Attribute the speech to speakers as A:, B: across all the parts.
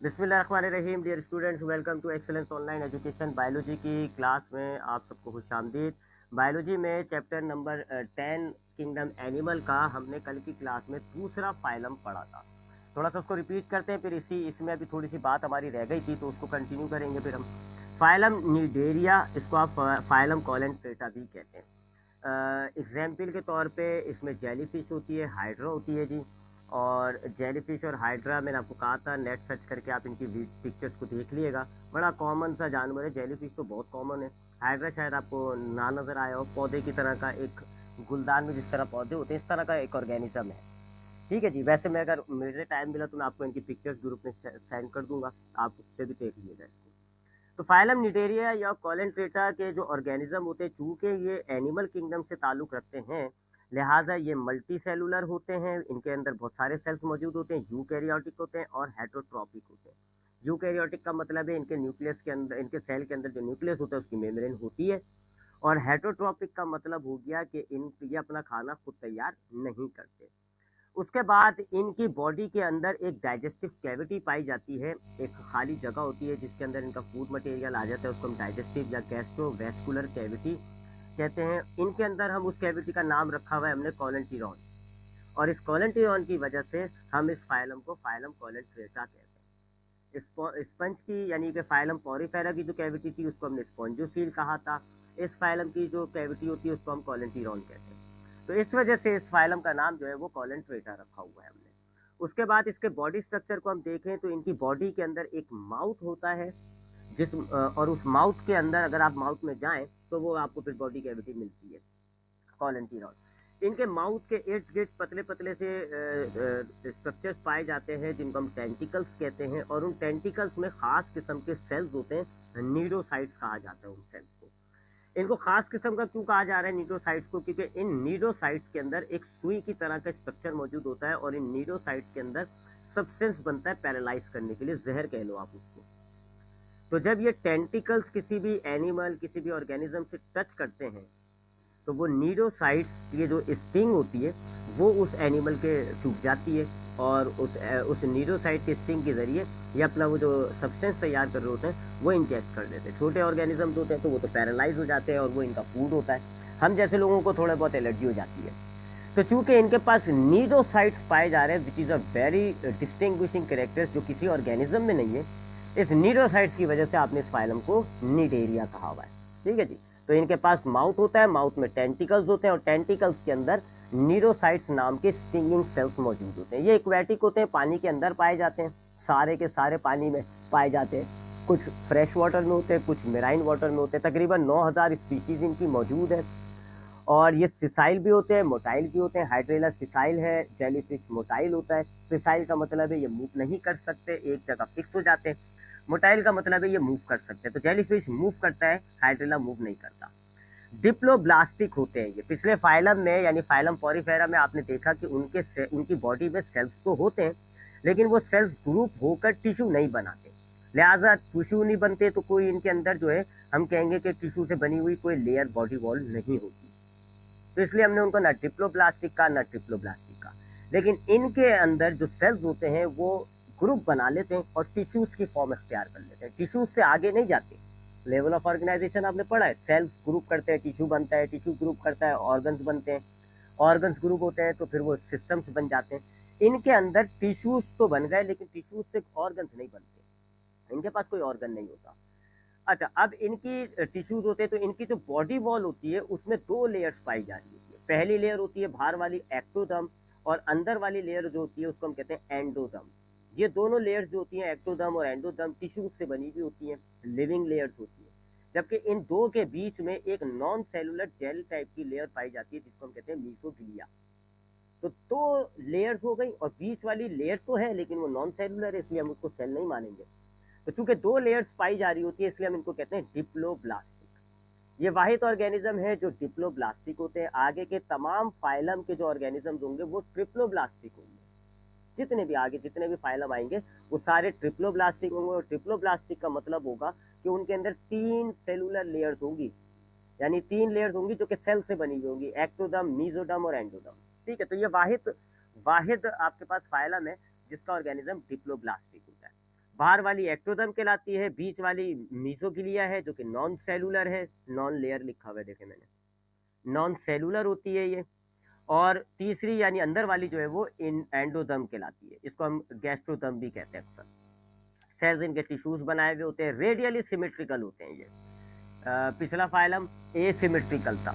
A: बिस्मिल्लाहिर्रहमानिर्रहीम। Dear students, welcome to Excellence online education. Biology की class में आप सबको खुशामदीद। बायोलॉजी में चैप्टर नंबर 10 किंगडम एनिमल का हमने कल की क्लास में दूसरा फाइलम पढ़ा था। थोड़ा सा उसको रिपीट करते हैं, फिर इसमें अभी थोड़ी सी बात हमारी रह गई थी तो उसको कंटिन्यू करेंगे। फिर हम फाइलम नीडेरिया, इसको आप फाइलम कॉलेंट्रेटा भी कहते हैं। एग्जाम्पल के तौर पे इसमें जेलीफिश होती है, हाइड्रा होती है जी। और जेलीफिश और हाइड्रा मैंने आपको कहा था, नेट सर्च करके आप इनकी पिक्चर्स को देख लीजिएगा। बड़ा कॉमन सा जानवर है। जेलीफिश तो बहुत कॉमन है। हाइड्रा शायद आपको ना नज़र आया हो। पौधे की तरह का एक गुलदान में जिस तरह पौधे होते हैं, इस तरह का एक ऑर्गेनिज्म है। ठीक है जी। वैसे मैं अगर मुझे टाइम मिला तो मैं आपको इनकी पिक्चर्स ग्रुप में सेंड कर दूंगा, आप उससे भी देख लीजिएगा इसको। तो फाइलम निटेरिया या कॉलेंट्रेटा के जो ऑर्गेनिज्म होते हैं, चूंकि ये एनिमल किंगडम से ताल्लुक रखते हैं, लिहाजा ये मल्टी सेलुलर होते हैं। इनके अंदर बहुत सारे सेल्स मौजूद होते हैं। यूकैरियोटिक होते हैं और हेटरोट्रॉपिक होते हैं। यूकैरियोटिक का मतलब है इनके न्यूक्लियस के अंदर, इनके सेल के अंदर जो न्यूक्लियस होता है उसकी मेम्ब्रेन होती है। और हेटरोट्रॉपिक का मतलब हो गया कि ये अपना खाना खुद तैयार नहीं करते। उसके बाद इनकी बॉडी के अंदर एक डाइजेस्टिव कैविटी पाई जाती है। एक खाली जगह होती है जिसके अंदर इनका फूड मटेरियल आ जाता है, उसको हम डाइजेस्टिव या गैस्ट्रोवेस्कुलर कैविटी कहते हैं। इनके अंदर हम उस कैविटी का नाम रखा हुआ है हमने कॉलेंटीरॉन। और इस कॉलेंटीरॉन की वजह से हम इस फाइलम को फाइलम कॉलेंट्रेटा कहते हैं। स्पंज की यानी कि फाइलम पॉरीफेरा की जो कैविटी थी उसको हमने स्पॉन्जोसील कहा था। इस फाइलम की जो कैविटी होती है उसको हम कॉलेंटीरॉन कहते हैं। तो इस वजह से इस फाइलम का नाम जो है वो कॉलेंट्रेटा रखा हुआ है हमने। उसके बाद इसके बॉडी स्ट्रक्चर को हम देखें तो इनकी बॉडी के अंदर एक माउथ होता है, और उस माउथ के अंदर अगर आप माउथ में जाएं तो वो आपको फिर बॉडी कैविटी मिलती है, कॉलेंटीरॉन। इनके माउथ के इर्द गिर्द पतले पतले से स्ट्रक्चर्स पाए जाते हैं जिनको हम टेंटिकल्स कहते हैं। और उन टेंटिकल्स में खास किस्म के सेल्स होते हैं, नीडोसाइट्स कहा जाता है उन सेल्स को। इनको खास किस्म का क्यों कहा जा रहा है नीडोसाइट्स को? क्योंकि इन नीडोसाइट्स के अंदर एक सुई की तरह का स्ट्रक्चर मौजूद होता है और इन नीडोसाइट्स के अंदर सब्सटेंस बनता है पैरालाइज करने के लिए, जहर कह लो आप उसको। तो जब ये टेंटिकल्स किसी भी एनिमल, किसी भी ऑर्गेनिज्म से टच करते हैं तो वो नीडोसाइट्स, ये जो स्टिंग होती है वो उस एनिमल के चुभ जाती है। और उस नीडोसाइट के स्टिंग के जरिए ये अपना वो जो सब्सटेंस तैयार कर रहे होते हैं वो इंजेक्ट कर देते हैं। छोटे ऑर्गेनिजम्स होते हैं तो वो तो पैरालाइज हो जाते हैं और वो इनका फूड होता है। हम जैसे लोगों को थोड़ा बहुत एलर्जी हो जाती है। तो चूंकि इनके पास नीडोसाइट्स पाए जा रहे हैं which is a very distinguishing character, जो किसी ऑर्गेनिज्म में नहीं है, इस नीडोसाइट्स की वजह से आपने इस फाइलम को नीडेरिया कहा हुआ है। ठीक है जी। तो इनके पास माउथ होता है, माउथ में टेंटिकल्स होते हैं और टेंटिकल्स के अंदर नीडोसाइट्स नाम के स्टिंगिंग सेल्स मौजूद होते हैं। ये एक्वेटिक होते हैं, पानी के अंदर पाए जाते हैं, सारे के सारे पानी में पाए जाते हैं। कुछ फ्रेश वाटर में होते हैं, कुछ मेराइन वाटर में होते हैं। तकरीबन 9000 स्पीशीज इनकी मौजूद है। और ये सिसाइल भी होते हैं, मोटाइल भी होते हैं। हाइड्रेला सिसाइल है, जेलीफिश मोटाइल होता है। सिसाइल का मतलब है ये मूव नहीं कर सकते, एक जगह फिक्स हो जाते हैं। मोटाइल का मतलब है ये मूव कर सकते हैं। तो जेलीफिश मूव करता है, हाइड्रेला मूव नहीं करता। डिप्लोब्लास्टिक होते हैं ये। पिछले फाइलम में यानी फाइलम पॉरीफेरा में आपने देखा कि उनकी बॉडी में सेल्स तो होते हैं लेकिन वो सेल्स ग्रुप होकर टिश्यू नहीं बनाते। लिहाजा टिश्यू नहीं बनते तो कोई इनके अंदर जो है, हम कहेंगे कि टिश्यू से बनी हुई कोई लेयर बॉडी वॉल नहीं होती। तो इसलिए हमने उनको ना ट्रिप्लोप्लास्टिक का ना ट्रिप्लोब्लास्टिक का। लेकिन इनके अंदर जो सेल्स होते हैं वो ग्रुप बना लेते हैं और टिश्यूज की फॉर्म इख्तियार कर लेते हैं, टिश्यूज से आगे नहीं जाते। लेवल ऑफ ऑर्गेनाइजेशन आपने पढ़ा है, सेल्स ग्रुप करते हैं, टिश्यू बनता है, टिश्यू ग्रुप करता है, ऑर्गन्स बनते हैं, ऑर्गन्स ग्रुप होते हैं तो फिर वो सिस्टम्स बन जाते हैं। इनके अंदर टिश्यूज तो बन गए लेकिन टिश्यूज से ऑर्गन्स नहीं बनते, इनके पास कोई ऑर्गन नहीं होता। अच्छा, अब इनकी टिश्यूज होते हैं तो इनकी जो बॉडी वॉल होती है उसमें दो लेयर्स पाई जा रही होती है। पहली लेयर होती है बाहर वाली एक्टोडर्म, और अंदर वाली लेयर जो होती है उसको हम कहते हैं एंडोडर्म। ये दोनों लेयर्स जो होती हैं, एक्टोडर्म और एंडोडर्म, टिश्यूज से बनी हुई होती हैं, लिविंग लेयर्स होती है। जबकि इन दो के बीच में एक नॉन सेलुलर जेल टाइप की लेयर पाई जाती है जिसको हम कहते हैं मीसोग्लिया। तो दो लेयर्स हो गई और बीच वाली लेयर तो है लेकिन वो नॉन सेलुलर है, इसलिए हम उसको सेल नहीं मानेंगे। तो चूंकि दो लेयर्स पाई जा रही होती है इसलिए हम इनको कहते हैं डिप्लोब्लास्टिक। ये वाहिद ऑर्गेनिज्म है जो डिप्लोब्लास्टिक होते हैं। आगे के तमाम फाइलम के जो ऑर्गेनिज्म होंगे वो ट्रिप्लोब्लास्टिक होंगे। जितने भी आगे जितने भी फाइलम आएंगे वो सारे ट्रिप्लोब्लास्टिक होंगे। और ट्रिप्लोब्लास्टिक का मतलब होगा कि उनके अंदर 3 सेलुलर लेयर्स होंगी, यानी 3 लेयर्स होंगी जो कि सेल से बनी हुई होंगी, एक्टोडर्म, मीजोडर्म और एंडोडर्म। ठीक है, तो ये वाहिद वाहिद आपके पास फाइलम है जिसका ऑर्गेनिज्म डिप्लोब्लास्टिक होता है। बाहर वाली एक्टोदर्म कहलाती है, बीच वाली मीजोग्लिया है जो कि नॉन सेलुलर है, नॉन लेयर लिखा हुआ है देखे मैंने, नॉन सेलुलर होती है ये। और तीसरी यानी अंदर वाली जो है वो इन एंडोदर्म कहलाती है, इसको हम गैस्ट्रोदर्म भी कहते हैं अक्सर। सेल्स इनके टिश्यूज बनाए हुए होते हैं, रेडियली सिमेट्रिकल होते हैं ये। पिछला फाइलम एसिमेट्रिकल था,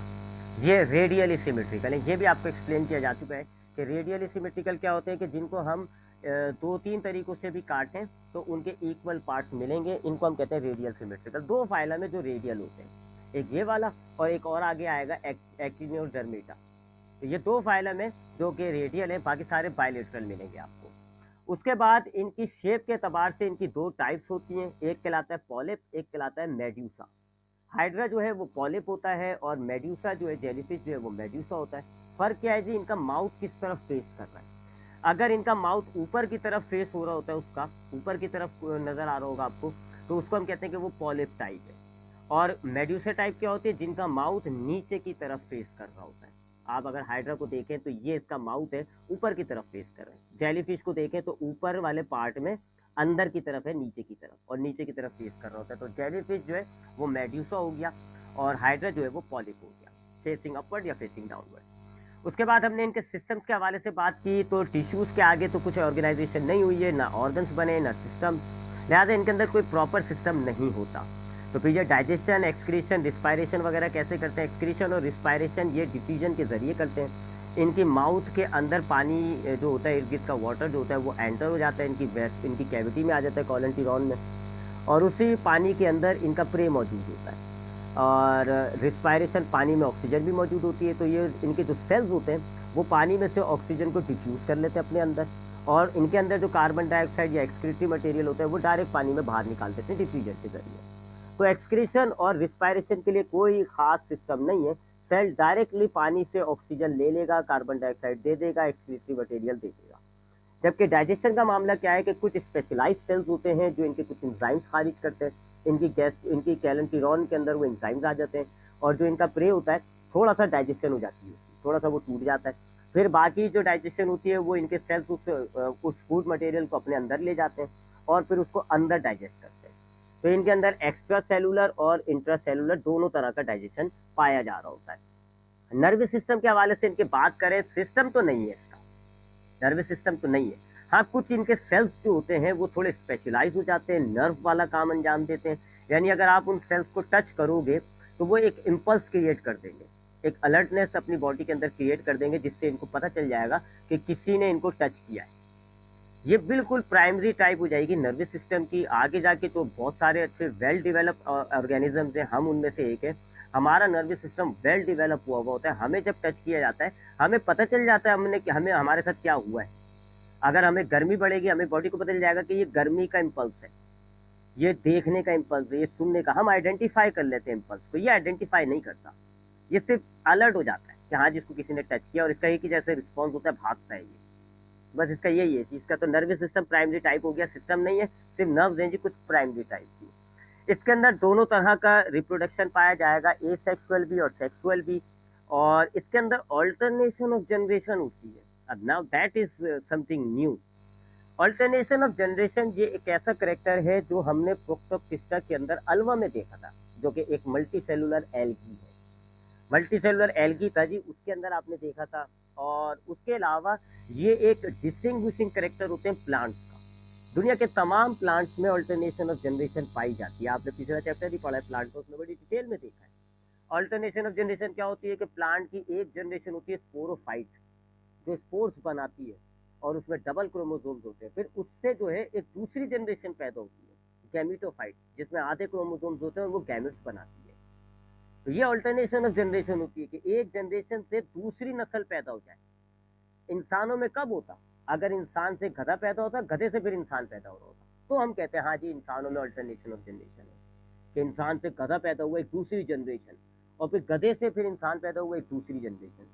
A: ये रेडियली सिमेट्रिकल है। ये भी आपको एक्सप्लेन किया जा चुका है कि रेडियली सिमेट्रिकल क्या होते हैं कि जिनको हम दो तीन तरीकों से भी काटें तो उनके इक्वल पार्ट्स मिलेंगे, इनको हम कहते हैं रेडियल सिमेट्रिकल। दो फाइलम है जो रेडियल होते हैं, एक ये वाला और एक और आगे आएगा एक्टिनोडर्मेटा। तो ये दो फाइलम है जो कि रेडियल है, बाकी सारे बायलेटरल मिलेंगे आपको। उसके बाद इनकी शेप के अतबार से इनकी दो टाइप्स होती हैं, एक कहलाता है पॉलिप, एक कहलाता है मेड्यूसा। हाइड्रा जो है वो पॉलिप होता है और मेड्यूसा जो है जेलीफिश जो है वो मेड्यूसा होता है। फर्क क्या है जी, इनका माउथ किस तरफ फेस कर रहा है। अगर इनका माउथ ऊपर की तरफ फेस हो रहा होता है, उसका ऊपर की तरफ नजर आ रहा होगा आपको, तो उसको हम कहते हैं कि वो पॉलिप टाइप है। और मेड्यूसा टाइप क्या होती है, जिनका माउथ नीचे की तरफ फेस कर रहा होता है। आप अगर हाइड्रा को देखें तो ये इसका माउथ है, ऊपर की तरफ फेस कर रहा है। जेलीफिश को देखें तो ऊपर वाले पार्ट में अंदर की तरफ है, नीचे की तरफ, और नीचे की तरफ फेस कर रहा होता है। तो जेलीफिश जो है वो मेड्यूसा हो गया और हाइड्रा जो है वो पॉलिप हो गया, फेसिंग अपवर्ड या फेसिंग डाउनवर्ड। उसके बाद हमने इनके सिस्टम्स के हवाले से बात की, तो टिश्यूज़ के आगे तो कुछ ऑर्गेनाइजेशन नहीं हुई है, ना ऑर्गन्स बने ना सिस्टम्स, लिहाजा इनके अंदर कोई प्रॉपर सिस्टम नहीं होता। तो फिर ये डाइजेशन, एक्सक्रीशन, रिस्पायरेशन वगैरह कैसे करते हैं। एक्सक्रीशन और रिस्पायरेशन ये डिफ्यूजन के ज़रिए करते हैं। इनकी माउथ के अंदर पानी जो होता है, इर्द गिर्द का वाटर जो होता है वो एंटर हो जाता है इनकी वेस्ट, इनकी कैविटी में आ जाता है, कॉलन टिरॉन में, और उसी पानी के अंदर इनका प्रे मौजूद होता है। और रिस्पायरेशन, पानी में ऑक्सीजन भी मौजूद होती है, तो ये इनके जो सेल्स होते हैं वो पानी में से ऑक्सीजन को डिफ्यूज़ कर लेते हैं अपने अंदर, और इनके अंदर जो कार्बन डाइऑक्साइड या एक्सक्रीटरी मटेरियल होता है वो डायरेक्ट पानी में बाहर निकाल देते हैं डिफ्यूजन के जरिए। तो एक्सक्रीशन और रिस्पायरेशन के लिए कोई खास सिस्टम नहीं है, सेल डायरेक्टली पानी से ऑक्सीजन ले लेगा, कार्बन डाइऑक्साइड दे देगा, एक्सक्रीटरी मटेरियल दे देगा। जबकि डाइजेशन का मामला क्या है कि कुछ स्पेशलाइज सेल्स होते हैं जो इनके कुछ एंजाइम्स खारिज करते हैं, इनकी गैस, इनकी कैलेंटिरॉन के अंदर वो एंजाइम्स आ जाते हैं, और जो इनका प्रे होता है थोड़ा सा डाइजेशन हो जाती है, थोड़ा सा वो टूट जाता है। फिर बाकी जो डाइजेशन होती है वो इनके सेल्स उस फूड मटेरियल को अपने अंदर ले जाते हैं और फिर उसको अंदर डाइजेस्ट करते हैं। तो इनके अंदर एक्स्ट्रा सेलुलर और इंट्रा सेलुलर दोनों तरह का डाइजेशन पाया जा रहा होता है। नर्वस सिस्टम के हवाले से इनके बात करें, सिस्टम तो नहीं है इसका, नर्वस सिस्टम तो नहीं है। हाँ, कुछ इनके सेल्स जो होते हैं वो थोड़े स्पेशलाइज हो जाते हैं, नर्व वाला काम अंजाम देते हैं। यानी अगर आप उन सेल्स को टच करोगे तो वो एक इम्पल्स क्रिएट कर देंगे, एक अलर्टनेस अपनी बॉडी के अंदर क्रिएट कर देंगे, जिससे इनको पता चल जाएगा कि किसी ने इनको टच किया है। ये बिल्कुल प्राइमरी टाइप हो जाएगी नर्वस सिस्टम की। आगे जाके तो बहुत सारे अच्छे वेल डेवलप ऑर्गेनिजम्स हैं, हम उनमें से एक है। हमारा नर्वस सिस्टम वेल डेवलप हुआ हुआ होता है, हमें जब टच किया जाता है हमें पता चल जाता है हमें हमारे साथ क्या हुआ है। अगर हमें गर्मी बढ़ेगी, हमें बॉडी को पता चल जाएगा कि ये गर्मी का इम्पल्स है, ये देखने का इम्पल्स है, ये सुनने का, हम आइडेंटिफाई कर लेते हैं इम्पल्स को। ये आइडेंटिफाई नहीं करता, ये सिर्फ अलर्ट हो जाता है कि हाँ जिसको किसी ने टच किया, और इसका एक ही जैसे रिस्पॉन्स होता है, भागता है ये, बस इसका यही है। इसका तो नर्वस सिस्टम प्राइमरी टाइप हो गया, सिस्टम नहीं है, सिर्फ नर्व्स हैं जी कुछ प्राइमरी टाइप की। इसके अंदर दोनों तरह का रिप्रोडक्शन पाया जाएगा, एसेक्सुअल भी और सेक्सुअल भी, और इसके अंदर ऑल्टरनेशन ऑफ जनरेशन होती है। अब now that is something new. Alternation of generation ये एक ऐसा करेक्टर है जो हमने प्रोक्टोपिस्टा के अंदर अल्वा में देखा था, जो कि एक मल्टी सेलुलर एल्गी है, मल्टी सेलुलर एल्गी था जी, उसके अंदर आपने देखा था। और उसके अलावा ये एक डिस्टिंग्विशिंग करेक्टर होते हैं प्लांट्स का। दुनिया के तमाम प्लांट्स में ऑल्टरनेशन ऑफ जनरेशन पाई जाती है। आपने पिछला चैप्टर ही पढ़ा है प्लांट का, उसमें बड़ी डिटेल में देखा है। ऑल्टरनेशन ऑफ जनरेशन क्या होती है कि प्लांट की एक जनरेशन होती है स्पोरोफाइट, जो स्पोर्स बनाती है और उसमें डबल क्रोमोसोम्स होते हैं। फिर उससे जो है एक दूसरी जनरेशन पैदा होती है, गैमिटोफाइट, जिसमें आधे क्रोमोसोम्स होते हैं और वो गैमिट्स बनाती है। तो ये ऑल्टरनेशन ऑफ जनरेशन होती है कि एक जनरेशन से दूसरी नस्ल पैदा हो जाए। इंसानों में कब होता, अगर इंसान से गधा पैदा होता, गधे से फिर इंसान पैदा हो रहा होता, तो हम कहते हैं हाँ जी इंसानों में ऑल्टरनेशन ऑफ जनरेशन है, कि इंसान से गधा पैदा हुआ एक दूसरी जनरेशन, और फिर गधे से फिर इंसान पैदा हुआ एक दूसरी जनरेशन।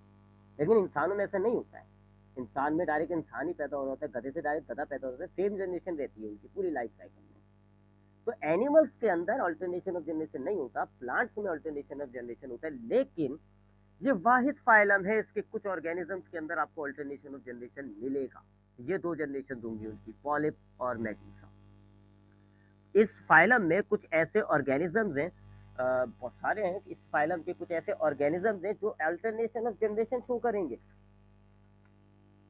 A: लेकिन इंसानों में ऐसा नहीं होता है, इंसान में डायरेक्ट इंसान ही पैदा हो रहा होता है, गधे से डायरेक्ट गधा पैदा होता है, सेम जनरेशन रहती है उनकी पूरी लाइफ साइकिल में। तो एनिमल्स के अंदर ऑल्टरनेशन ऑफ जनरेशन नहीं होता, प्लांट्स में ऑल्टरनेशन ऑफ जनरेशन होता है। लेकिन ये वाहिद फाइलम है, इसके कुछ ऑर्गेनिजम्स के अंदर आपको ऑल्टरनेशन ऑफ जनरेशन मिलेगा। ये दो जनरेशन होंगी उनकी, पॉलिप और मेडूसा। इस फाइलम में कुछ ऐसे ऑर्गेनिजम्स हैं, बहुत सारे हैं, इस फाइलम के कुछ ऐसे ऑर्गेनिजम्स हैं जो अल्टरनेशन ऑफ जनरेशन शो करेंगे।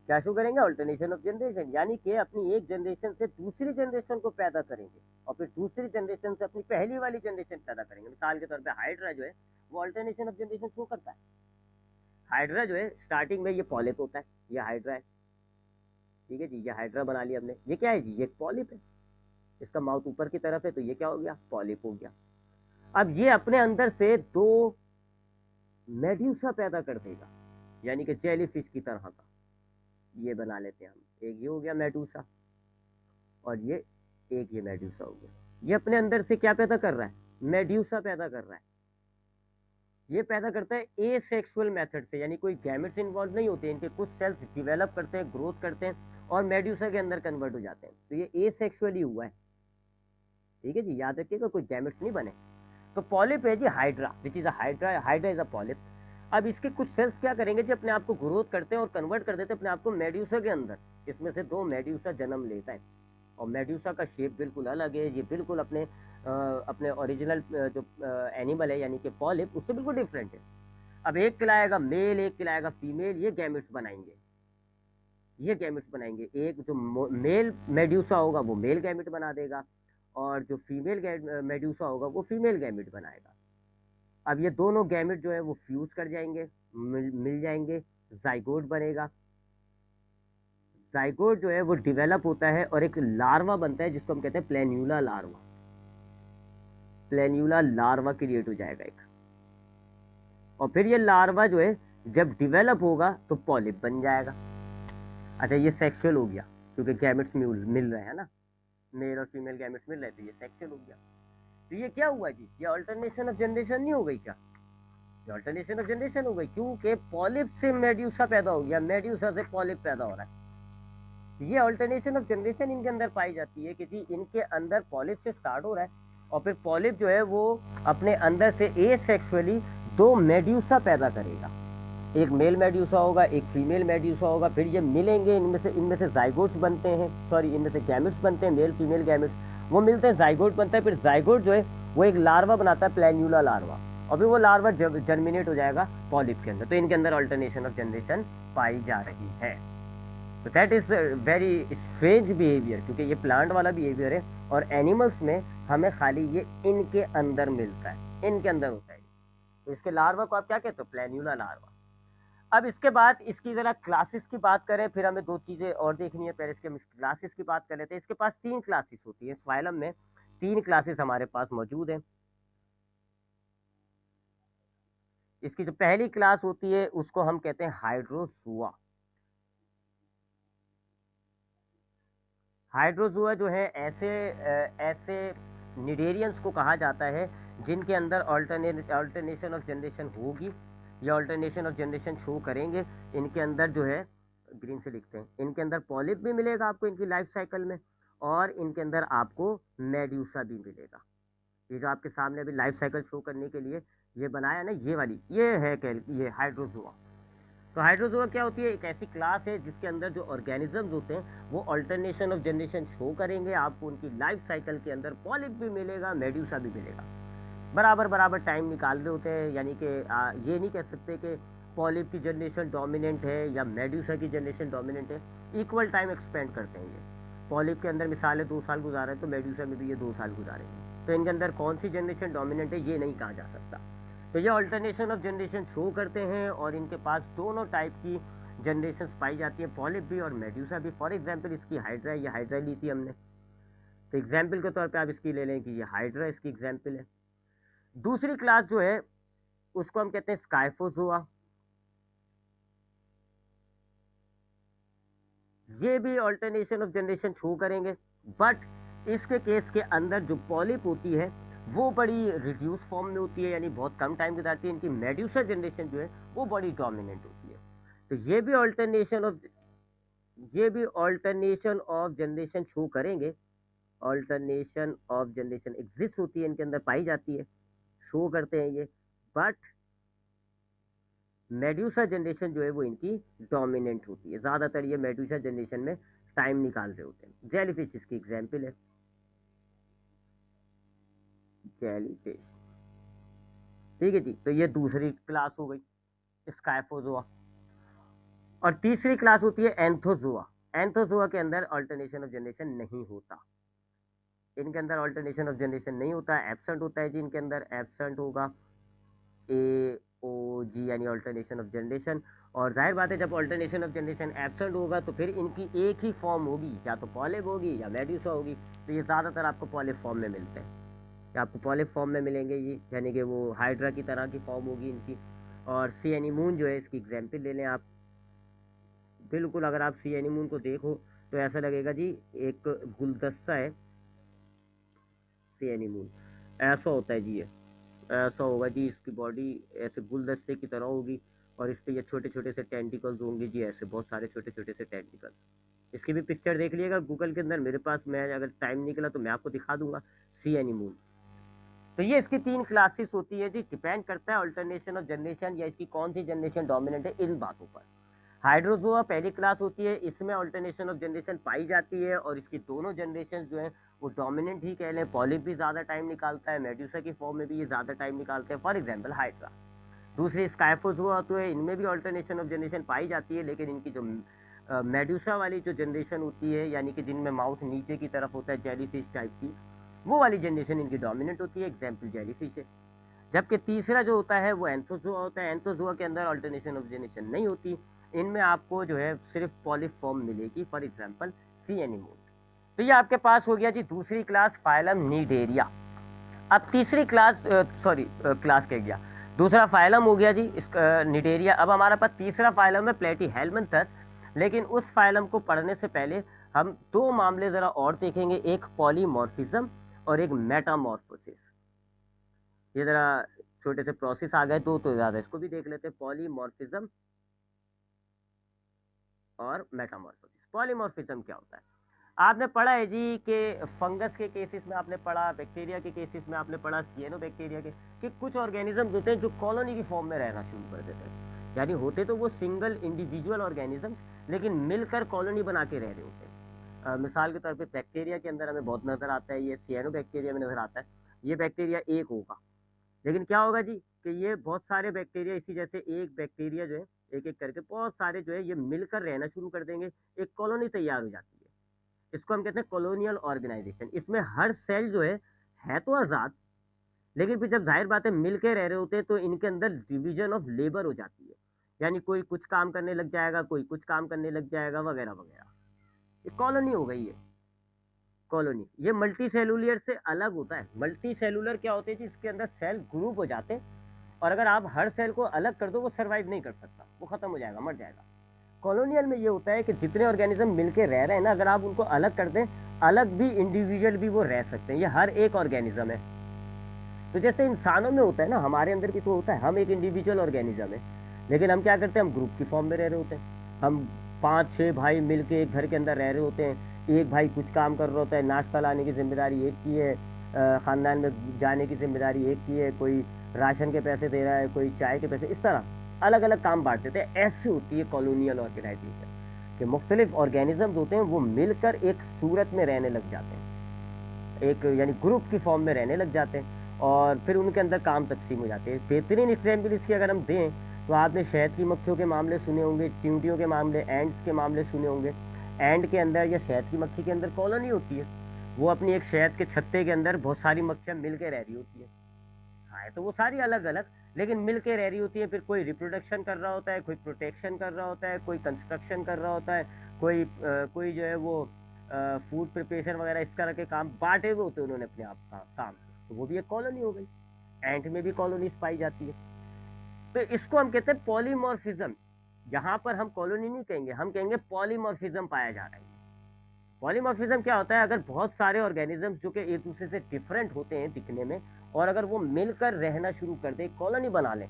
A: क्या शो करेंगे? अल्टरनेशन ऑफ जनरेशन, यानी कि अपनी एक जनरेशन से दूसरी जनरेशन को पैदा करेंगे और फिर दूसरी जनरेशन से अपनी पहली वाली जनरेशन पैदा करेंगे। मिसाल के तौर पे हाइड्रा जो है वो अल्टरनेशन ऑफ जनरेशन शो करता है। हाइड्रा जो है स्टार्टिंग में ये पॉलिप होता है, ये हाइड्रा है, ठीक है जी, ये हाइड्रा बना लिया हमने। ये क्या है जी? ये पॉलिप है, इसका माउथ ऊपर की तरफ है तो ये क्या हो गया? पॉलिप हो गया। अब ये अपने अंदर से दो मेड्यूसा पैदा कर देगा, यानी कि जेलीफिश की तरह का। ये बना लेते हैं हम, एक ये हो गया मेडूसा और ये एक ये मेड्यूसा हो गया। ये अपने अंदर से क्या पैदा कर रहा है? मेड्यूसा पैदा कर रहा है। ये पैदा करता है ए सेक्सुअल मेथड से, यानी कोई गैमेट्स इन्वॉल्व नहीं होते, इनके कुछ सेल्स डेवलप करते हैं, ग्रोथ करते हैं और मेड्यूसा के अंदर कन्वर्ट हो जाते हैं। तो ये ए सेक्सुअली हुआ है, ठीक है जी, याद रखिएगा, कोई गैमेट्स नहीं बने। तो पॉलिप है जी hydra, which is a hydra, hydra is a polyp. अब इसके कुछ सेल्स क्या करेंगे जी? अपने आप को ग्रोथ करते हैं और कन्वर्ट कर देते हैं अपने आप को मेड्यूसा के अंदर। इसमें से दो मेड्यूसा जन्म लेता है और मेड्यूसा का शेप बिल्कुल अलग है, ये बिल्कुल अपने ओरिजिनल जो एनिमल है यानी कि पॉलिप उससे बिल्कुल डिफरेंट है। अब एक खिलाएगा मेल, एक खिलाएगा फीमेल, ये गैमेट्स बनाएंगे, ये गैमेट्स बनाएंगे। एक जो मेल मेड्यूसा होगा वो मेल गैमेट बना देगा और जो फीमेल मेड्यूसा होगा वो फीमेल गैमेट बनाएगा। अब ये दोनों गैमेट जो है वो फ्यूज कर जाएंगे, मिल जाएंगे, जाइगोट बनेगा। जाइगोट जो है वो डेवलप होता है और एक लार्वा बनता है जिसको हम कहते हैं प्लेन्यूला लार्वा। प्लेन्यूला लार्वा क्रिएट हो जाएगा एक, और फिर ये लार्वा जो है जब डेवलप होगा तो पॉलिप बन जाएगा। अच्छा, ये सेक्सुअल हो गया क्योंकि गैमेट्स मिल रहे हैं ना, मेल और फीमेल गैमेट्स मिल रहे थे, ये सेक्सुअल हो गया। तो ये क्या हुआ जी? ये अल्टरनेशन ऑफ जनरेशन नहीं हो गई क्या? ये अल्टरनेशन ऑफ जनरेशन हो गई, क्योंकि पॉलिप से मेड्यूसा पैदा हो गया, मेड्यूसा से पॉलिप पैदा हो रहा है। ये अल्टरनेशन ऑफ जनरेशन इनके अंदर पाई जाती है कि जी इनके अंदर पॉलिप से स्टार्ट हो रहा है और फिर पॉलिप जो है वो अपने अंदर से एसेक्सुअली दो मेड्यूसा पैदा करेगा, एक मेल मेड्यूसा होगा, एक फीमेल मेड्यूसा होगा। फिर ये मिलेंगे, इनमें से जाइगोट्स बनते हैं, सॉरी इनमें से गैमेट्स बनते हैं, मेल फीमेल गैमेट्स, वो मिलते हैं, जाइगोट बनता है। फिर जाइगोट जो है वो एक लार्वा बनाता है, प्लेन्यूला लार्वा, और फिर वो लार्वा जर्मिनेट हो जाएगा पॉलिप के अंदर। तो इनके अंदर अल्टरनेशन ऑफ जनरेशन पाई जा रही है। तो that is very strange behaviour, क्योंकि ये प्लांट वाला बिहेवियर है और एनिमल्स में हमें खाली ये इनके अंदर मिलता है, इनके अंदर होता है। तो इसके लार्वा को आप क्या कहते हो? प्लेन्यूला लार्वा। अब इसके बाद इसकी ज़रा क्लासेस की बात करें, फिर हमें दो चीज़ें और देखनी है। पहले इसके हम क्लासेस की बात कर लेते हैं। इसके पास 3 क्लासेस होती है, इस फाइलम में 3 क्लासेस हमारे पास मौजूद हैं। इसकी जो पहली क्लास होती है उसको हम कहते हैं हाइड्रोजोआ। हाइड्रोजोआ जो है ऐसे निडेरियंस को कहा जाता है जिनके अंदर अल्टरनेशन ऑफ जनरेशन होगी या अल्टरनेशन ऑफ जनरेशन शो करेंगे। इनके अंदर जो है, ग्रीन से लिखते हैं, इनके अंदर पॉलिप भी मिलेगा आपको इनकी लाइफ साइकिल में, और इनके अंदर आपको मेड्यूसा भी मिलेगा। ये जो आपके सामने अभी लाइफ साइकिल शो करने के लिए ये बनाया ना, ये वाली, ये है ये हाइड्रोजोआ। तो हाइड्रोजोआ क्या होती है? एक ऐसी क्लास है जिसके अंदर जो ऑर्गेनिजम्स होते हैं वो अल्टरनेशन ऑफ जनरेशन शो करेंगे। आपको उनकी लाइफ साइकिल के अंदर पॉलिप भी मिलेगा, मेड्यूसा भी मिलेगा। बराबर बराबर टाइम निकाल रहे होते हैं, यानी कि ये नहीं कह सकते कि पॉलिप की जनरेशन डोमिनेंट है या मेड्यूसा की जनरेशन डोमिनेंट है। इक्वल टाइम एक्सपेंड करते हैं ये। पॉलिप के अंदर मिसाल है 2 साल गुजारे तो मेड्यूसा में भी ये 2 साल गुजारेंगे। तो इनके अंदर कौन सी जनरेशन डोमिनेंट है ये नहीं कहा जा सकता। तो ये अल्टरनेशन ऑफ जनरेशन शो करते हैं और इनके पास दोनों टाइप की जनरेशन्स पाई जाती है, पॉलिप भी और मेड्यूसा भी। फॉर एग्जांपल इसकी हाइड्रा, ये हाइड्रा ली थी हमने, तो एग्जांपल के तौर पे आप इसकी ले लें कि ये हाइड्रा इसकी एग्जांपल है। दूसरी क्लास जो है उसको हम कहते हैं स्काइफोजोआ। ये भी अल्टरनेशन ऑफ जनरेशन शो करेंगे, बट इसके केस के अंदर जो पॉलिप होती है वो बड़ी रिड्यूस फॉर्म में होती है, यानी बहुत कम टाइम गुजारती है। इनकी मेड्यूसा जनरेशन जो है वो बड़ी डोमिनेंट होती है। तो ये भी अल्टरनेशन ऑफ जनरेशन शो करेंगे। अल्टरनेशन ऑफ जनरेशन एग्जिस्ट होती है, इनके अंदर पाई जाती है, शो करते हैं ये, बट मेड्यूसा जनरेशन जो है वो इनकी डोमिनेंट होती है। ज़्यादातर ये मेड्यूसा जनरेशन में टाइम निकाल रहे होते हैं। जेलीफिश इसकी एग्जाम्पल है। जेलीफिश। ठीक है जी, तो ये दूसरी क्लास हो गई स्काइफोजोआ। और तीसरी क्लास होती है एंथोजोआ। एंथोजोआ के अंदर अल्टरनेशन ऑफ जनरेशन नहीं होता, इनके अंदर अल्टरनेशन ऑफ जनरेशन नहीं होता, एब्सेंट होता है जी, इनके अंदर एब्सेंट होगा ए ओ जी यानी अल्टरनेशन ऑफ जनरेशन। और जाहिर बात है जब अल्टरनेशन ऑफ जनरेशन एब्सेंट होगा तो फिर इनकी एक ही फॉर्म होगी, या तो पॉलिप होगी या मेड्यूसा होगी। तो ये ज़्यादातर आपको पॉलिप फॉर्म में मिलते हैं, या आपको पॉलिप फॉर्म में मिलेंगे ये, यानी कि वो हाइड्रा की तरह की फॉर्म होगी इनकी। और सी एनीमून जो है इसकी एग्जाम्पल ले लें आप, बिल्कुल अगर आप सी एनीमून को देखो तो ऐसा लगेगा जी एक गुलदस्ता है सी एनीमून, ऐसा होता है जी, ये ऐसा होगा जी, इसकी बॉडी ऐसे गुलदस्ते की तरह होगी और इस पर ये छोटे छोटे से टेंटिकल्स होंगे जी, ऐसे बहुत सारे छोटे छोटे से टेंटिकल्स। इसकी भी पिक्चर देख लीजिएगा गूगल के अंदर, मेरे पास, मैं अगर टाइम निकला तो मैं आपको दिखा दूंगा सी एनीमून। तो ये इसकी 3 क्लासेस होती है जी, डिपेंड करता है अल्टरनेशन ऑफ जनरेशन या इसकी कौन सी जनरेशन डोमिनेंट है इन बातों पर। हाइड्रोजोआ पहली क्लास होती है, इसमें अल्टरनेशन ऑफ जनरेशन पाई जाती है और इसकी दोनों जनरेशन जो है वो डोमिनेंट ही कह लें। पॉलिप भी ज़्यादा टाइम निकालता है, मेड्यूसा की फॉर्म में भी ये ज़्यादा टाइम निकालते हैं, फॉर एग्जाम्पल हाइड्रा। दूसरी स्काइफोजोआ तो है, इनमें भी अल्टरनेशन ऑफ जनरेशन पाई जाती है, लेकिन इनकी जो मेड्यूसा वाली जो जनरेशन होती है, यानी कि जिनमें माउथ नीचे की तरफ होता है जेलीफिश टाइप की, वो वाली जनरेशन इनकी डोमिनेंट होती है, एग्जाम्पल जेलीफिश है। जबकि तीसरा जो होता है वो एंथोजोआ होता है, एंथोजोआ के अंदर अल्टरनेशन ऑफ जनरेशन नहीं होती, इनमें आपको जो है सिर्फ पॉलिप फॉर्म मिलेगी, फॉर एग्जाम्पल सी एनीमोन। तो ये आपके पास हो गया जी दूसरी क्लास फाइलम नीडेरिया। अब तीसरी क्लास, क्लास कह गया, दूसरा फाइलम हो गया जी इसका निडेरिया। अब हमारे पास तीसरा फाइलम है प्लेटीहेल्मिन्थस। लेकिन उस फाइलम को पढ़ने से पहले हम 2 मामले ज़रा और देखेंगे, एक पॉलीमॉर्फिज्म और एक मेटामॉर्फोसिस। ये ज़रा छोटे से प्रोसेस आ गए तो ज़्यादा इसको भी देख लेते हैं, पॉलीमॉर्फिज्म और मेटामॉर्फोसिस। पॉलीमॉर्फिज्म क्या होता है? आपने पढ़ा है जी कि फंगस के केसेस में आपने पढ़ा, बैक्टीरिया के केसेस में आपने पढ़ा, सियानोबैक्टीरिया के, कि कुछ ऑर्गेनिज्म होते हैं जो कॉलोनी की फॉर्म में रहना शुरू कर देते हैं। यानी होते तो वो सिंगल इंडिविजुअल ऑर्गेनिजम्स, लेकिन मिलकर कॉलोनी बना के रह रहे होते हैं। मिसाल के तौर पे बैक्टीरिया के अंदर हमें बहुत नज़र आता है, ये सियानोबैक्टीरिया में नज़र आता है। ये बैक्टीरिया एक होगा, लेकिन क्या होगा जी कि ये बहुत सारे बैक्टीरिया, इसी जैसे एक बैक्टीरिया जो है एक एक करके बहुत सारे जो है ये मिलकर रहना शुरू कर देंगे, एक कॉलोनी तैयार हो जाती है। इसको हम कहते हैं कॉलोनियल ऑर्गेनाइजेशन। इसमें हर सेल जो है तो आज़ाद, लेकिन फिर जब जाहिर बात है मिल के रह रहे होते हैं तो इनके अंदर डिवीजन ऑफ लेबर हो जाती है, यानी कोई कुछ काम करने लग जाएगा, कोई कुछ काम करने लग जाएगा, वगैरह वगैरह। ये कॉलोनी हो गई है, कॉलोनी। ये मल्टी सेलुलर से अलग होता है। मल्टी सेलुलर क्या होते हैं जी, इसके अंदर सेल ग्रुप हो जाते हैं और अगर आप हर सेल को अलग कर दो वो सर्वाइव नहीं कर सकता, वो खत्म हो जाएगा, मर जाएगा। कॉलोनियल में ये होता है कि जितने ऑर्गेनिज्म मिलके रह रहे हैं ना, अगर आप उनको अलग कर दें, अलग भी इंडिविजुअल भी वो रह सकते हैं। ये हर एक ऑर्गेनिज्म है। तो जैसे इंसानों में होता है ना, हमारे अंदर भी तो होता है, हम एक इंडिविजुअल ऑर्गेनिज्म है, लेकिन हम क्या करते हैं, हम ग्रुप की फॉर्म में रह रहे होते हैं। हम 5-6 भाई मिलके एक घर के अंदर रह रहे होते हैं। एक भाई कुछ काम कर रहा होता है, नाश्ता लाने की जिम्मेदारी एक की है, ख़ानदान में जाने की जिम्मेदारी एक की है, कोई राशन के पैसे दे रहा है, कोई चाय के पैसे, इस तरह अलग अलग काम बांट देते हैं। ऐसी होती है कॉलोनियल ऑर्गेनाइजेशन, कि मुख्तलिफ ऑर्गेनिजम्स होते हैं वो मिलकर एक सूरत में रहने लग जाते हैं, एक यानी ग्रुप की फॉर्म में रहने लग जाते हैं और फिर उनके अंदर काम तकसीम हो जाते हैं। बेहतरीन एग्जाम्पल इसकी अगर हम दें तो आपने शहद की मक्खियों के मामले सुने होंगे, चींटियों के मामले, एंड्स के मामले सुने होंगे। एंड के अंदर या शहद की मक्खी के अंदर कॉलोनी होती है, वो अपनी एक शहद के छत्ते के अंदर बहुत सारी मक्खियाँ मिल के रह रही होती है। हाँ, तो वो सारी अलग अलग लेकिन मिल के रह रही होती है। फिर कोई रिप्रोडक्शन कर रहा होता है, कोई प्रोटेक्शन कर रहा होता है, कोई कंस्ट्रक्शन कर रहा होता है, कोई जो है वो फूड प्रिपरेशन वगैरह इस तरह के काम बांटे हुए होते हैं उन्होंने अपने आप का काम। तो वो भी एक कॉलोनी हो गई। एंट में भी कॉलोनीज पाई जाती है। तो इसको हम कहते हैं पॉलीमॉर्फिज्म। यहाँ पर हम कॉलोनी नहीं कहेंगे, हम कहेंगे पॉलीमॉर्फिज्म पाया जा रहा है। पॉलीमॉर्फिज्म क्या होता है, अगर बहुत सारे ऑर्गेनिजम्स जो कि एक दूसरे से डिफरेंट होते हैं दिखने में, और अगर वो मिलकर रहना शुरू कर दे, कॉलोनी बना लें।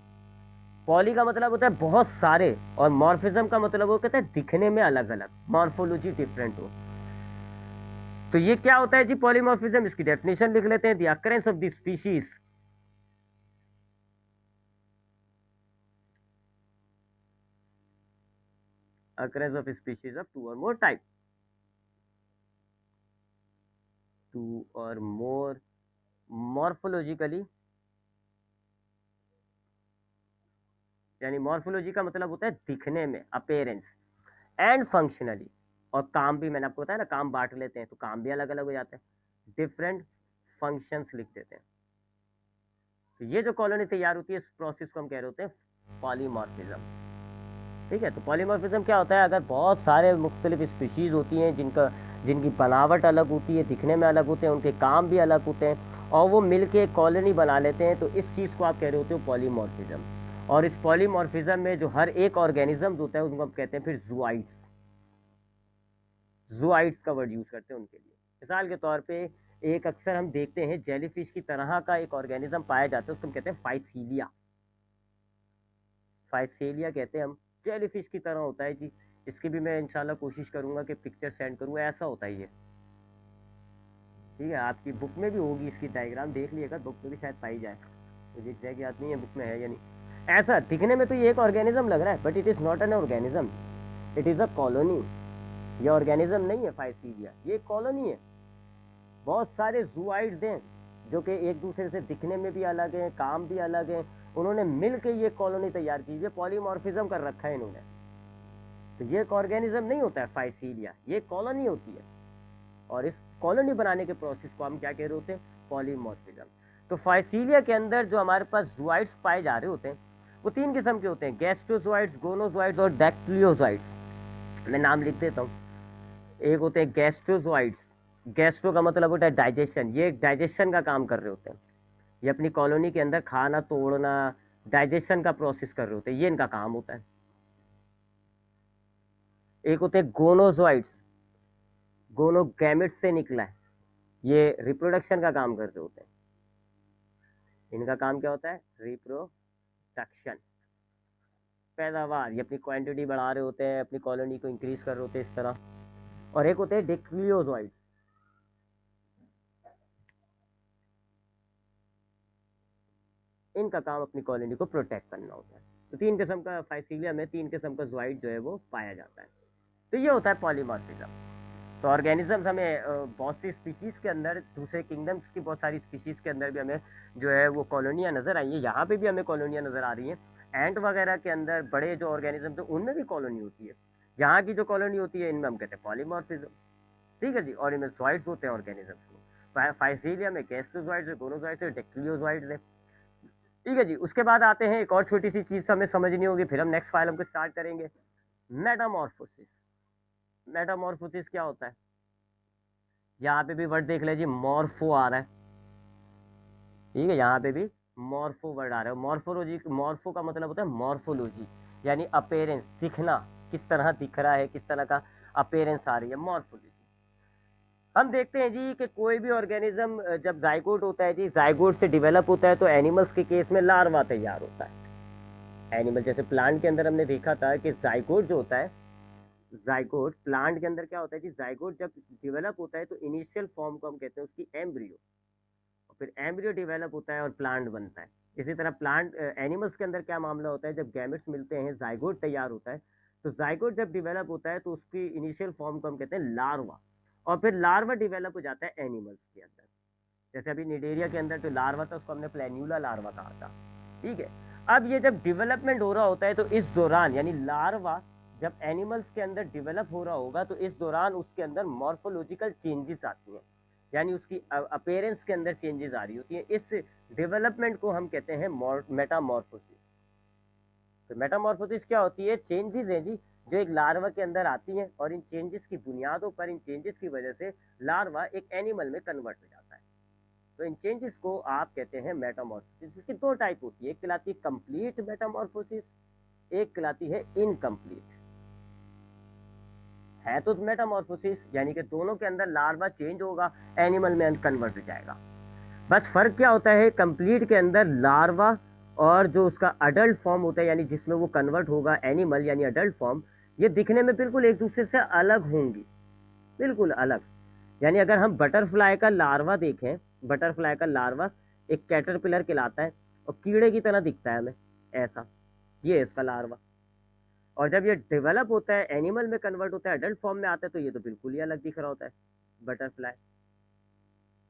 A: पॉली का मतलब होता है बहुत सारे, और मॉर्फिज्म का मतलब वो कहता है दिखने में अलग अलग, मॉर्फोलॉजी डिफरेंट हो। तो ये क्या होता है जी पॉलीमॉर्फिज्म? इसकी डेफिनेशन लिख लेते हैं, the occurrence of the species occurrence of species of two or more type, two or more morphologically, यानी मॉर्फोलॉजी का मतलब होता है दिखने में, अपेयरेंस, एंड फंक्शनली, और काम भी मैंने आपको बताया ना, काम बांट लेते हैं तो काम भी अलग अलग हो जाते हैं, डिफरेंट फंक्शंस लिख देते हैं। तो ये जो कॉलोनी तैयार होती है इस प्रोसेस को हम कह रहे होते हैं पॉलीमॉर्फिज्म। ठीक है, तो पॉलीमॉर्फिज्म क्या होता है, अगर बहुत सारे मुख्तलिफ स्पीशीज़ होती हैं जिनकी बनावट अलग होती है, दिखने में अलग होते हैं, उनके काम भी अलग होते हैं, और वो मिलके एक कॉलोनी बना लेते हैं, तो इस चीज़ को आप कह रहे होते हो पॉलीमॉर्फिज्म। और इस पॉलीमॉर्फिज्म में जो हर एक ऑर्गेनिज्म होता है उसको हम कहते हैं फिर जूआइड्स। जूआइड्स का वर्ड यूज़ करते हैं उनके लिए। मिसाल के तौर पे एक अक्सर हम देखते हैं जेलीफिश की तरह का एक ऑर्गेनिज्म पाया जाता है, उसको हम कहते हैं फाइसीलिया। फाइसीलिया कहते हैं हम, जेलीफिश की तरह होता है जी। इसकी भी मैं इंशाल्लाह कोशिश करूंगा कि पिक्चर सेंड करूँ, ऐसा होता ही है। ठीक है, आपकी बुक में भी होगी इसकी डायग्राम, देख लिएगा, बुक में भी शायद पाई जाए, मुझे एग्जैक्ट याद नहीं है बुक में है या नहीं। ऐसा दिखने में तो ये एक ऑर्गेनिज्म लग रहा है, but it is not an organism, it is a colony. ये ऑर्गेनिज्म नहीं है फाइसीलिया, ये कॉलोनी है। बहुत सारे जूआइड्स हैं जो कि एक दूसरे से दिखने में भी अलग हैं, काम भी अलग हैं, उन्होंने मिल के ये कॉलोनी तैयार की, ये पॉलीमॉर्फिज्म कर रखा है इन्होंने। तो ये एक ऑर्गेनिज्म नहीं होता है फाइसीलिया, ये कॉलोनी होती है, और इस कॉलोनी बनाने के प्रोसेस को हम क्या कह रहे होते हैं, पॉलीमॉर्फिज्म। तो फाइसीलिया के अंदर जो हमारे पास जूआइड्स पाए जा रहे होते हैं वो तीन किस्म के होते हैं, गैस्ट्रोजोइड्स, गोनोजोइड्स और डैक्टिलियोजोइड्स। मैं नाम लिख देता हूँ। एक होते हैं गैस्ट्रोजोइड्स, गैस्ट्रो का मतलब होता है डाइजेशन, ये डाइजेशन का काम कर रहे होते हैं, ये अपनी कॉलोनी के अंदर खाना तोड़ना, डाइजेशन का प्रोसेस कर रहे होते हैं, ये इनका काम होता है। एक होते हैं गोनोजोइड्स, गोनो गैमेट से निकला है, ये रिप्रोडक्शन का काम कर रहे होते हैं। इनका काम क्या होता है, रिप्रोडक्शन, पैदावार, ये अपनी क्वांटिटी बढ़ा रहे होते हैं, अपनी कॉलोनी को इंक्रीज कर रहे होते हैं इस तरह। और एक होते हैं डिक्लियोजोइड्स, इनका काम अपनी कॉलोनी को प्रोटेक्ट करना होता है। तो तीन किस्म का फाइसीलिया में तीन किस्म का जॉइड जो है वो पाया जाता है। तो ये होता है पॉलीमॉर्फिज्म। तो ऑर्गेनिजम्स हमें बहुत सी स्पीशीज़ के अंदर, दूसरे किंगडम्स की बहुत सारी स्पीशीज़ के अंदर भी हमें जो है वो कॉलोनियाँ नज़र आई हैं, यहाँ पे भी हमें कॉलोनियाँ नज़र आ रही हैं। एंट वगैरह के अंदर बड़े जो ऑर्गेनिजम्स हैं उनमें भी कॉलोनी होती है, यहाँ की जो कॉलोनी होती है इनमें हम कहते हैं पॉलीमॉर्फिज्म। ठीक है जी, और इनमें जॉइड्स होते हैं ऑर्गेनिजम्स में, फाइसीलिया में गैस्ट्रोजॉइड्स है, गोनोजॉइड्स है, डेक्टिलियोजॉइड्स है। ठीक है जी, उसके बाद आते हैं एक और छोटी सी चीज़ हमें समझनी होगी, फिर हम नेक्स्ट फाइल हमको स्टार्ट करेंगे, मेटामॉर्फोसिस। मेटामॉर्फोसिस क्या होता है, यहाँ पे भी वर्ड देख लीजिए, मॉर्फो आ रहा है। ठीक है, यहाँ पे भी मॉर्फो वर्ड आ रहा है। मॉर्फोलॉजी, मॉर्फो का मतलब होता है मॉर्फोलॉजी, यानी अपेयरेंस, दिखना, किस तरह दिख रहा है, किस तरह का अपेयरेंस आ रही है, मॉर्फोलॉजी। हम देखते हैं जी कि कोई भी ऑर्गेनिज्म जब जाइगोट होता है जी, जाइगोट से डिवेलप होता है, तो एनिमल्स के केस में लार्वा तैयार होता है। एनिमल जैसे प्लांट के अंदर हमने देखा था कि जाइगोट जो होता है, जाइगोट प्लांट के अंदर क्या होता है जी, जाइगोट जब डिवेलप होता है तो इनिशियल फॉर्म को हम कहते हैं उसकी एम्ब्रियो, और फिर एम्ब्रियो डिवेलप होता है और प्लांट बनता है। इसी तरह प्लांट एनिमल्स के अंदर क्या मामला होता है, जब गैमेट्स मिलते हैं जाइगोट तैयार होता है, तो जाइगोट जब डिवेलप होता है तो उसकी इनिशियल फॉर्म को हम कहते हैं लार्वा, और फिर लार्वा डिवेलप हो जाता है एनिमल्स के अंदर। जैसे अभी निडेरिया के अंदर जो लार्वा था उसको हमने प्लेन्यूला लार्वा कहा था। ठीक है, अब ये जब डेवलपमेंट हो रहा होता है तो इस दौरान, यानी लार्वा जब एनिमल्स के अंदर डेवलप हो रहा होगा तो इस दौरान उसके अंदर मॉर्फोलॉजिकल चेंजेस आती हैं, यानी उसकी अपेयरेंस के अंदर चेंजेस आ रही होती हैं। इस डेवलपमेंट को हम कहते हैं मेटामॉर्फोसिस। तो मेटामॉर्फोसिस क्या होती है, चेंजेस हैं जी जो एक लार्वा के अंदर आती हैं, और इन चेंजेस की बुनियादों पर, इन चेंजेस की वजह से लार्वा एक एनिमल में कन्वर्ट हो जाता है। तो इन चेंजेस को आप कहते हैं मेटामॉर्फोसिस। इसकी दो टाइप होती है, एक कहलाती है कंप्लीट मेटामॉर्फोसिस, एक कहलाती है इनकम्प्लीट। है तो मेटामॉर्फोसिस, यानी कि दोनों के अंदर लार्वा चेंज होगा, एनिमल में कन्वर्ट हो जाएगा। बस फर्क क्या होता है, कंप्लीट के अंदर लार्वा और जो उसका अडल्ट फॉर्म होता है, यानी जिसमें वो कन्वर्ट होगा एनिमल यानी अडल्ट फॉर्म, ये दिखने में बिल्कुल एक दूसरे से अलग होंगी, बिल्कुल अलग। यानी अगर हम बटरफ्लाई का लार्वा देखें, बटरफ्लाई का लार्वा एक कैटरपिलर कहलाता है और कीड़े की तरह दिखता है हमें, ऐसा, ये है इसका लार्वा। और जब ये डेवलप होता है, एनिमल में कन्वर्ट होता है, अडल्ट फॉर्म में आता है, तो ये तो बिल्कुल ही अलग दिख रहा होता है, बटरफ्लाई।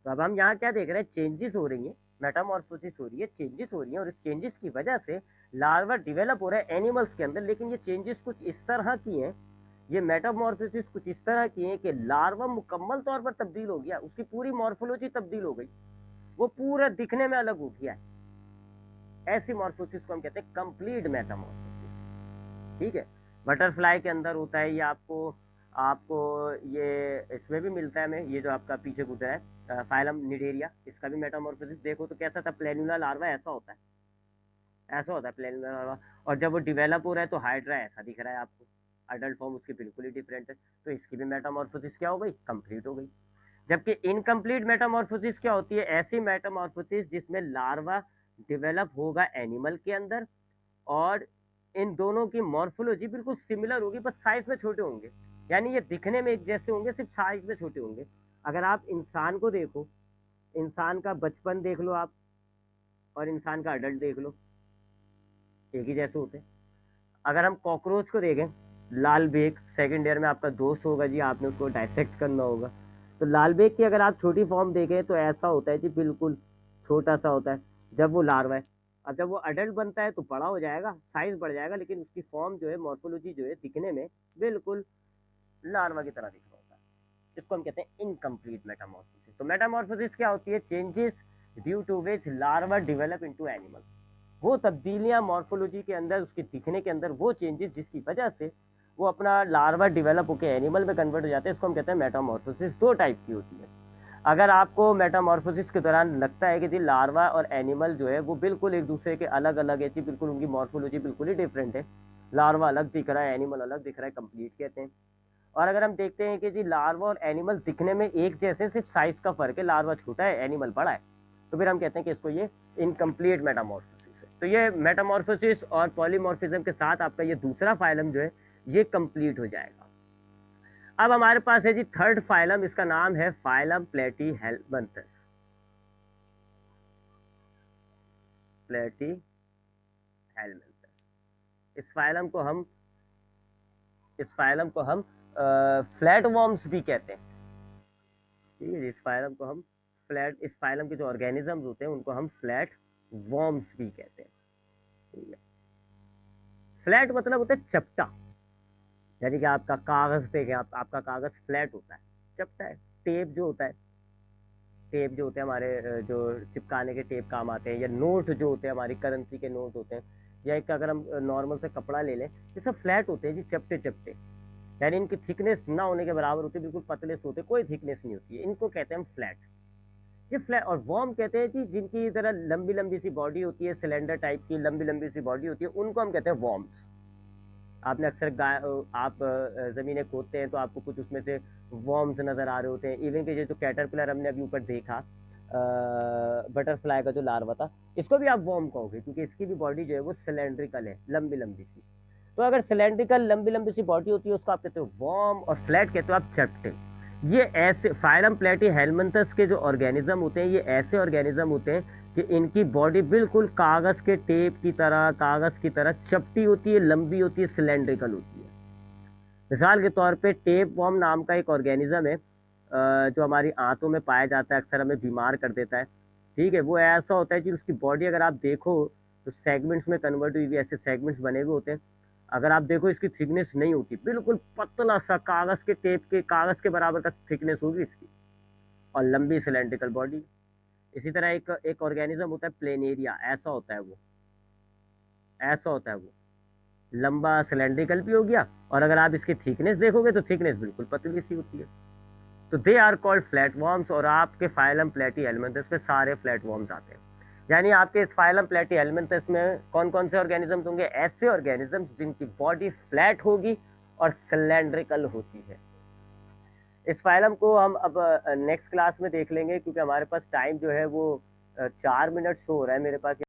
A: तो अब हम यहाँ क्या देख रहे हैं, चेंजेस हो रही हैं, मेटामॉर्फोसिस हो रही है, चेंजेस हो रही हैं, और इस चेंजेस की वजह से लार्वा डेवलप हो रहा है एनिमल्स के अंदर। लेकिन ये चेंजेस कुछ इस तरह की हैं, ये मेटामॉर्फोसिस कुछ इस तरह की है कि लार्वा मुकम्मल तौर पर तब्दील हो गया, उसकी पूरी मॉर्फोलॉजी तब्दील हो गई, वो पूरा दिखने में अलग हो गया है। ऐसी मॉर्फोसिस को हम कहते हैं कंप्लीट मेटामॉर्फोसिस। ठीक है, बटरफ्लाई के अंदर होता है ये, आपको आपको ये इसमें भी मिलता है। हमें ये जो आपका पीछे गुजरा है फाइलम निडेरिया, इसका भी मेटामॉर्फोसिस देखो तो कैसा था, प्लेनुला लार्वा ऐसा होता है, ऐसा होता है प्लेनुला लार्वा। और जब वो डिवेलप हो रहा है तो हाइड्रा ऐसा दिख रहा है आपको, अडल्ट फॉर्म उसकी बिल्कुल ही डिफरेंट है। तो इसकी भी मेटामॉर्फोसिस क्या हो गई, कंप्लीट हो गई। जबकि इनकम्प्लीट मेटामॉर्फोसिस क्या होती है, ऐसी मेटामॉर्फोसिस जिसमें लार्वा डेवलप होगा एनिमल के अंदर, और इन दोनों की मॉर्फोलॉजी बिल्कुल सिमिलर होगी, बस साइज में छोटे होंगे। यानी ये दिखने में एक जैसे होंगे, सिर्फ साइज में छोटे होंगे। अगर आप इंसान को देखो, इंसान का बचपन देख लो आप, और इंसान का अडल्ट देख लो, एक ही जैसे होते हैं। अगर हम कॉकरोच को देखें, लाल बेग, सेकेंड ईयर में आपका दोस्त होगा जी, आपने उसको डायसेक्ट करना होगा। तो लाल बेग की अगर आप छोटी फॉर्म देखें तो ऐसा होता है जी, बिल्कुल छोटा सा होता है जब वो लार्वा है। अब जब वो अडल्ट बनता है तो बड़ा हो जाएगा, साइज बढ़ जाएगा, लेकिन उसकी फॉर्म जो है, मॉर्फोलॉजी जो है, दिखने में बिल्कुल लार्वा की तरह दिख रहा होता है। इसको हम कहते हैं इनकम्प्लीट मेटामॉर्फोसिस। तो मेटामॉर्फोसिस क्या होती है, changes due to which larva develop into animals. वो तब्दीलियां मॉर्फोलॉजी के अंदर, उसके दिखने के अंदर, वो चेंजेस जिसकी वजह से वो अपना लार्वा डेवलप होकर एनिमल में कन्वर्ट हो जाते हैं, इसको हम कहते हैं मेटामॉर्फोसिस। दो टाइप की होती है। अगर आपको मेटामॉर्फोसिस के दौरान लगता है कि जी लार्वा और एनिमल जो है वो बिल्कुल एक दूसरे के अलग अलग है, बिल्कुल उनकी मॉर्फोलॉजी बिल्कुल ही डिफरेंट है, लार्वा अलग दिख रहा है, एनिमल अलग दिख रहा है, कंप्लीट कहते हैं। और अगर हम देखते हैं कि जी लार्वा और एनिमल दिखने में एक जैसे, सिर्फ साइज का फर्क है, लार्वा छोटा है, एनिमल बड़ा है, तो फिर हम कहते हैं कि इसको ये इनकम्प्लीट मेटामॉर्फोसिस है। तो ये मेटामॉर्फोसिस और पॉलीमॉर्फिज्म के साथ आपका ये दूसरा फाइलम जो है ये कंप्लीट हो जाएगा। अब हमारे पास है जी थर्ड फाइलम, इसका नाम है फाइलम प्लेटीहेल्मिन्थस। प्लेटीहेल्मिन्थस, इस फाइलम को हम फ्लैट वॉर्म्स भी कहते हैं। ठीक है, इस फाइलम को हम फ्लैट, इस फाइलम के जो ऑर्गेनिजम्स होते हैं उनको हम फ्लैट वॉर्म्स भी कहते हैं। ठीक है, फ्लैट मतलब होता है चपटा, यानी कि आपका कागज देखें आप, आपका कागज फ्लैट होता है, चपटा है। टेप जो होता है, टेप जो होते हैं हमारे जो चिपकाने के टेप काम आते हैं, या नोट जो होते हैं हमारी करेंसी के नोट होते हैं, या एक अगर हम नॉर्मल से कपड़ा ले लें, ये सब फ्लैट होते हैं जी, चपटे चपटे, यानी इनकी थिकनेस ना होने के बराबर होती है, बिल्कुल पतले से होते, कोई थिकनेस नहीं होती है, इनको कहते हैं हम फ्लैट। ये फ्लैट और वॉर्म कहते हैं जी, जिनकी तरह लंबी लंबी सी बॉडी होती है, सिलेंडर टाइप की लंबी लंबी सी बॉडी होती है, उनको हम कहते हैं वॉर्म्स। आपने अक्सर आप ज़मीनें खोदते हैं तो आपको कुछ उसमें से वॉर्म्स नज़र आ रहे होते हैं। इवन कि ये जो कैटरपिलर हमने अभी ऊपर देखा, बटरफ्लाई का जो लार्वा था, इसको भी आप वॉर्म कहोगे, क्योंकि इसकी भी बॉडी जो है वो सिलेंड्रिकल है, लंबी लंबी सी। तो अगर सिलेंड्रिकल लंबी लंबी सी बॉडी होती है उसको आप कहते हो वॉर्म, और फ्लैट कहते हो आप चपटे। ये ऐसे फाइलम प्लेटीहेल्मिन्थस के जो ऑर्गेनिज्म होते हैं, ये ऐसे ऑर्गेनिज्म होते हैं कि इनकी बॉडी बिल्कुल कागज़ के टेप की तरह, कागज़ की तरह चपटी होती है, लंबी होती है, सिलेंड्रिकल होती है। मिसाल के तौर पे टेप वॉर्म नाम का एक ऑर्गेनिज्म है जो हमारी आंतों में पाया जाता है, अक्सर हमें बीमार कर देता है। ठीक है, वो ऐसा होता है कि उसकी बॉडी अगर आप देखो तो सेगमेंट्स में कन्वर्ट हुई हुई, ऐसे सेगमेंट्स बने हुए होते हैं। अगर आप देखो इसकी थिकनेस नहीं होती, बिल्कुल पतला सा कागज़ के टेप के, कागज़ के बराबर का थिकनेस होगी इसकी, और लंबी सिलेंड्रिकल बॉडी। इसी तरह एक एक ऑर्गेनिज्म होता है प्लेनेरिया, ऐसा होता है वो, ऐसा होता है वो, लंबा सिलेंड्रिकल भी हो गया, और अगर आप इसकी थिकनेस देखोगे तो थिकनेस बिल्कुल पतली सी होती है। तो they are called flat worms, और आपके फाइलम प्लेटीहेल्मिन्थस में सारे फ्लैट वॉर्म्स आते हैं। यानी आपके इस फाइलम प्लेटीहेल्मिन्थस में कौन कौन से ऑर्गेनिजम्स होंगे, ऐसे ऑर्गेनिजम्स जिनकी बॉडी फ्लैट होगी और सिलेंड्रिकल होती है। इस फाइलम को हम अब नेक्स्ट क्लास में देख लेंगे, क्योंकि हमारे पास टाइम जो है वो 4 मिनट शो हो रहा है मेरे पास।